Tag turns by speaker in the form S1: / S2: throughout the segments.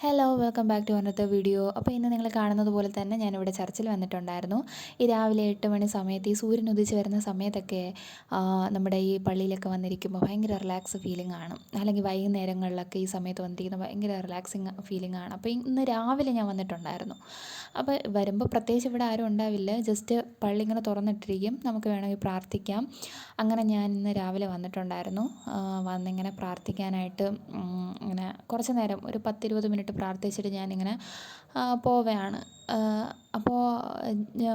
S1: Hello welcome back to another video. അപ്പോൾ ഇന്ന് നിങ്ങൾ കാണുന്നത് പോലെ തന്നെ ഞാനിവിടെ ചർച്ചിൽ വന്നിട്ടുണ്ടായിരുന്നു. ഈ രാവിലെ 8 മണി സമയത്ത് ഈ സൂര്യൻ ഉദിച്ച് വരുന്ന സമയത്തൊക്കെ നമ്മുടെ ഈ പള്ളിയിലൊക്കെ വന്നിരിക്കുമ്പോൾ ഭയങ്കര റിലാക്സ് ഫീലിംഗ് ആണ്. അല്ലെങ്കിൽ വൈകുന്നേരങ്ങളിലൊക്കെ ഈ സമയത്ത് വന്നിരിക്കുന്ന ഭയങ്കര റിലാക്സിങ് ഫീലിംഗ് ആണ്. അപ്പോൾ ഇന്ന് രാവിലെ ഞാൻ വന്നിട്ടുണ്ടായിരുന്നു. അപ്പോൾ വരുമ്പോൾ പ്രത്യേകിച്ച് ഇവിടെ ആരും ഉണ്ടാവില്ല, ജസ്റ്റ് പള്ളി ഇങ്ങനെ തുറന്നിട്ടിരിക്കും, നമുക്ക് വേണമെങ്കിൽ പ്രാർത്ഥിക്കാം. അങ്ങനെ ഞാൻ ഇന്ന് രാവിലെ വന്നിട്ടുണ്ടായിരുന്നു. വന്നിങ്ങനെ പ്രാർത്ഥിക്കാനായിട്ട് ഇങ്ങനെ കുറച്ച് നേരം ഒരു 10-20 മിനിറ്റ് പ്രാർത്ഥിച്ചിട്ട് ഞാനിങ്ങനെ പോവുകയാണ്. അപ്പോൾ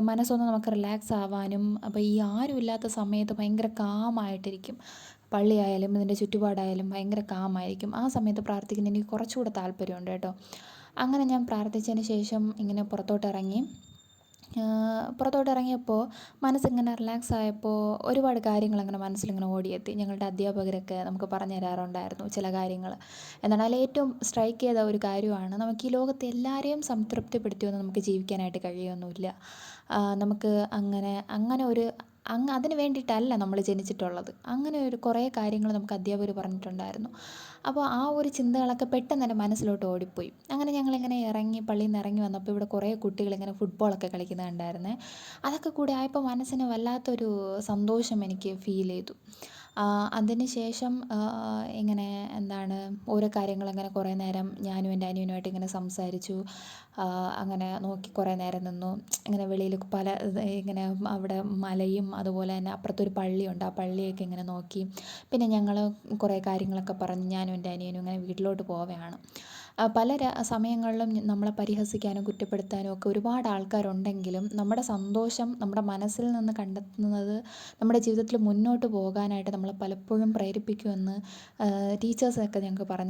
S1: മനസ്സൊന്ന് നമുക്ക് റിലാക്സ് ആവാനും, അപ്പോൾ ഈ ആരുമില്ലാത്ത സമയത്ത് ഭയങ്കര കാമായിട്ടിരിക്കും. പള്ളിയായാലും ഇതിൻ്റെ ചുറ്റുപാടായാലും ഭയങ്കര കാമായിരിക്കും. ആ സമയത്ത് പ്രാർത്ഥിക്കുന്നതിന് എനിക്ക് കുറച്ചുകൂടെ താല്പര്യമുണ്ട് കേട്ടോ. അങ്ങനെ ഞാൻ പ്രാർത്ഥിച്ചതിന് ശേഷം ഇങ്ങനെ പുറത്തോട്ടിറങ്ങിയപ്പോൾ മനസ്സിങ്ങനെ റിലാക്സ് ആയപ്പോൾ ഒരുപാട് കാര്യങ്ങളങ്ങനെ മനസ്സിലിങ്ങനെ ഓടിയെത്തി. ഞങ്ങളുടെ അധ്യാപകരൊക്കെ നമുക്ക് പറഞ്ഞു തരാറുണ്ടായിരുന്നു ചില കാര്യങ്ങൾ. എന്നാൽ ഏറ്റവും സ്ട്രൈക്ക് ചെയ്ത ഒരു കാര്യമാണ്, നമുക്ക് ഈ ലോകത്തെ എല്ലാവരെയും സംതൃപ്തിപ്പെടുത്തിയൊന്നും നമുക്ക് ജീവിക്കാനായിട്ട് കഴിയുമൊന്നുമില്ല. നമുക്ക് അങ്ങനെ ഒരു അതിന് വേണ്ടിയിട്ടല്ല നമ്മൾ ജനിച്ചിട്ടുള്ളത്. അങ്ങനെ ഒരു കുറേ കാര്യങ്ങൾ നമുക്ക് അധ്യാപകർ പറഞ്ഞിട്ടുണ്ടായിരുന്നു. അപ്പോൾ ആ ഒരു ചിന്തകളൊക്കെ പെട്ടെന്ന് എൻ്റെ മനസ്സിലോട്ട് ഓടിപ്പോയി. അങ്ങനെ ഞങ്ങളിങ്ങനെ പള്ളിയിൽ നിന്ന് ഇറങ്ങി വന്നപ്പോൾ ഇവിടെ കുറേ കുട്ടികളിങ്ങനെ ഫുട്ബോളൊക്കെ കളിക്കുന്നത് കണ്ടായിരുന്നേ. അതൊക്കെ കൂടി ആയപ്പോൾ മനസ്സിന് വല്ലാത്തൊരു സന്തോഷം എനിക്ക് ഫീൽ ചെയ്തു. അതിന് ശേഷം ഇങ്ങനെ എന്താണ് ഓരോ കാര്യങ്ങളങ്ങനെ കുറേ നേരം ഞാനും എൻ്റെ അനിയനുമായിട്ട് ഇങ്ങനെ സംസാരിച്ചു. അങ്ങനെ നോക്കി കുറേ നേരം നിന്നു. ഇങ്ങനെ വെളിയിൽ ഇങ്ങനെ അവിടെ മലയും അതുപോലെ തന്നെ അപ്പുറത്തൊരു പള്ളിയുണ്ട്, ആ പള്ളിയൊക്കെ ഇങ്ങനെ നോക്കി. പിന്നെ ഞങ്ങൾ കുറേ കാര്യങ്ങളൊക്കെ പറഞ്ഞ് ഞാനും എൻ്റെ അനിയനും ഇങ്ങനെ വീട്ടിലോട്ട് പോവുകയാണ്. പല സമയങ്ങളിലും നമ്മളെ പരിഹസിക്കാനും കുറ്റപ്പെടുത്താനും ഒക്കെ ഒരുപാട് ആൾക്കാരുണ്ടെങ്കിലും നമ്മുടെ സന്തോഷം നമ്മുടെ മനസ്സിൽ നിന്ന് കണ്ടെത്തുന്നത് നമ്മുടെ ജീവിതത്തിൽ മുന്നോട്ട് പോകാനായിട്ട് നമ്മളെ പലപ്പോഴും പ്രേരിപ്പിക്കുമെന്ന് ടീച്ചേഴ്സൊക്കെ ഞങ്ങൾക്ക് പറഞ്ഞു